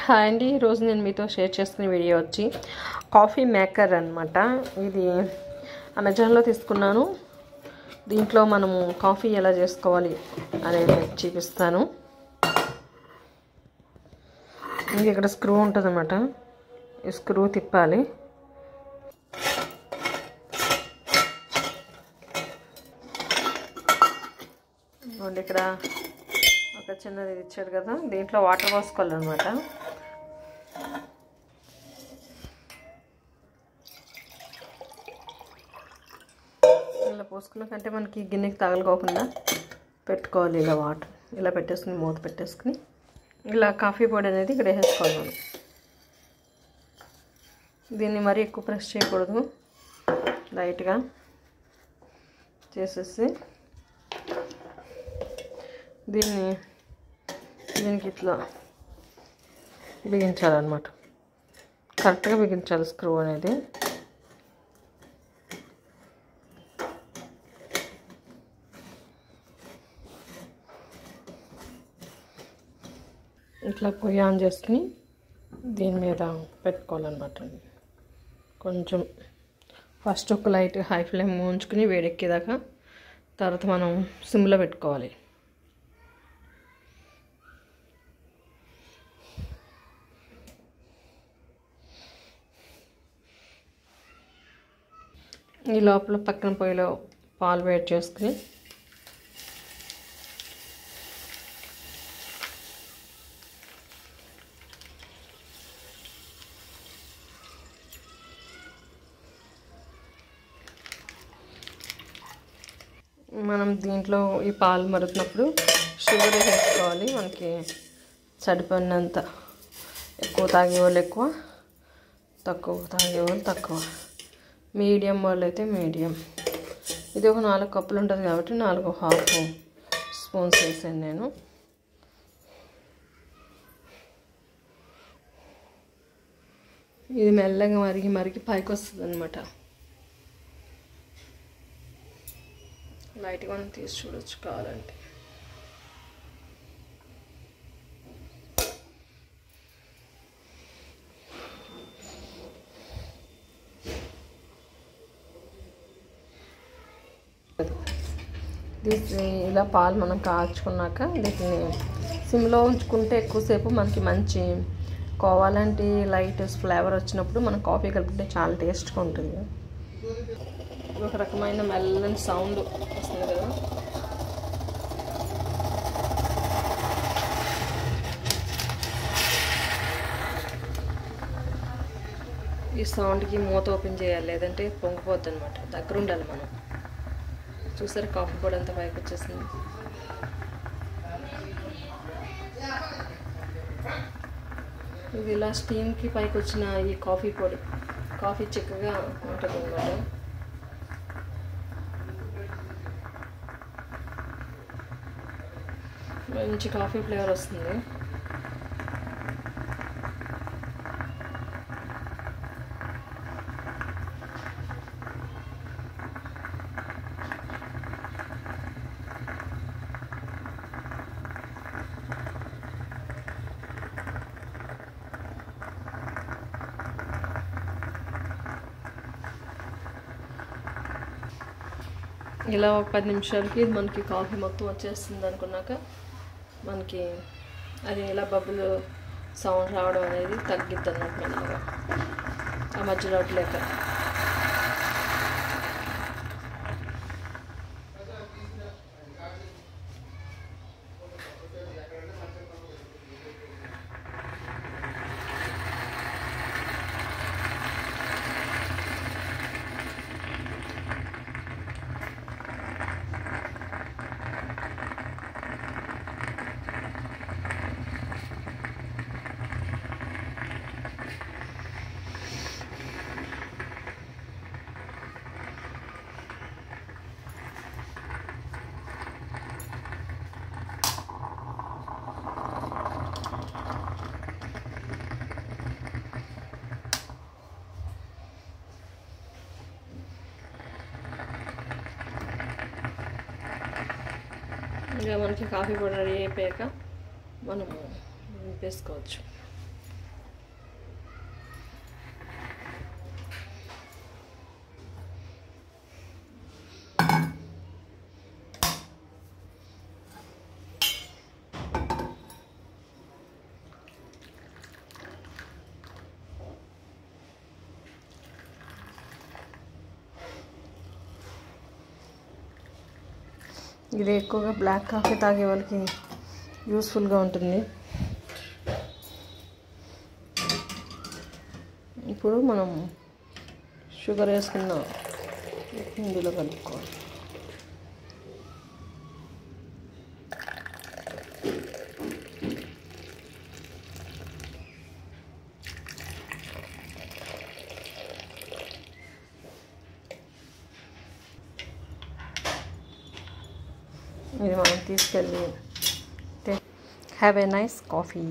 Hi అండి, ఈరోజు నేను మీతో షేర్ చేసుకునే వీడియో వచ్చి కాఫీ మేకర్ అన్నమాట. ఇది అమెజాన్లో తీసుకున్నాను. దీంట్లో మనము కాఫీ ఎలా చేసుకోవాలి అనేది చూపిస్తాను. ఇక్కడ స్క్రూ ఉంటుంది అన్నమాట. ఈ స్క్రూ తిప్పాలి. ఇక్కడ ఒక చిన్నది ఇచ్చాడు కదా, దీంట్లో వాటర్ పోసుకోవాలన్నమాట. ఇలా పోసుకున్నాకంటే మనకి గిన్నెకి తగలుకోకుండా పెట్టుకోవాలి. ఇలా వాటర్ ఇలా పెట్టేసుకుని మూత పెట్టేసుకుని ఇలా కాఫీ పొడి అనేది ఇక్కడ వేసుకోవాలి మనం. దీన్ని మరీ ఎక్కువ ప్రెస్ చేయకూడదు, లైట్గా చేసేసి దీనికి ఇట్లా బిగించాలన్నమాట. కరెక్ట్గా బిగించాలి స్క్రూ అనేది. ఇట్లా పొయ్యి ఆన్ చేసుకుని దీని మీద పెట్టుకోవాలన్నమాట. కొంచెం ఫస్ట్ ఒక లైట్ హై ఫ్లేమ్ ఉంచుకుని వేడెక్కేదాకా, తర్వాత మనం సిమ్లో పెట్టుకోవాలి. ఈ లోపల పక్కన పొయ్యిలో పాలు వేడి చేసుకుని మనం దీంట్లో ఈ పాలు మరుగుతున్నప్పుడు షుగర్ వేసుకోవాలి. మనకి సరిపడినంత. ఎక్కువ తాగేవాళ్ళు ఎక్కువ, తక్కువ తాగేవాళ్ళు తక్కువ. మీడియం వాళ్ళు అయితే మీడియం. ఇది ఒక 4 కప్పులు ఉంటుంది కాబట్టి 4½ స్పూన్స్ వేసాను నేను. ఇది మెల్లగా మరిగి మరిగి పైకి వస్తుంది అన్నమాట. లైట్గా మనం తీసి చూడొచ్చు కావాలంటే. ఇలా పాలు మనం కాచుకున్నాక వీటిని సిమ్లో ఉంచుకుంటే ఎక్కువసేపు మనకి మంచి కోవాలంటే లైట్ ఫ్లేవర్ వచ్చినప్పుడు మనం కాఫీ కలుపుకుంటే చాలా టేస్ట్గా ఉంటుంది. ఒక రకమైన మెల్లని సౌండ్ వస్తుంది కదా. ఈ సౌండ్కి మూత ఓపెన్ చేయాలి, లేదంటే పొంగిపోద్ది అనమాట. దగ్గర ఉండాలి మనం. చూసారు కాఫీ పొడి అంతా పైకి వచ్చేసింది. ఇది ఇలా స్టీమ్కి పైకి వచ్చిన ఈ కాఫీ పొడి కాఫీ చిక్కగా ఉంటుంది అన్నమాట. మంచి కాఫీ ఫ్లేవర్ వస్తుంది. ఇలా ఒక 10 నిమిషాలకి మనకి కాఫీ మొత్తం వచ్చేస్తుంది అనుకున్నాక మనకి అది ఇలా బబుల్ సౌండ్ రావడం అనేది తగ్గిద్ది అన్నమాట. మెల్లగా ఆ మధ్యలో లేక ఇంకా మనకి కాఫీ పొడి రెడీ అయిపోయాక మనము వేసుకోవచ్చు. ఇది ఎక్కువగా బ్లాక్ కాఫీ తాగే వాళ్ళకి యూస్ఫుల్గా ఉంటుంది. ఇప్పుడు మనం షుగర్ వేసుకున్న ఇందులో కలుపుకోవాలి. ఇది మనం తీసుకెళ్ళి హ్యావ్ ఏ నైస్ కాఫీ.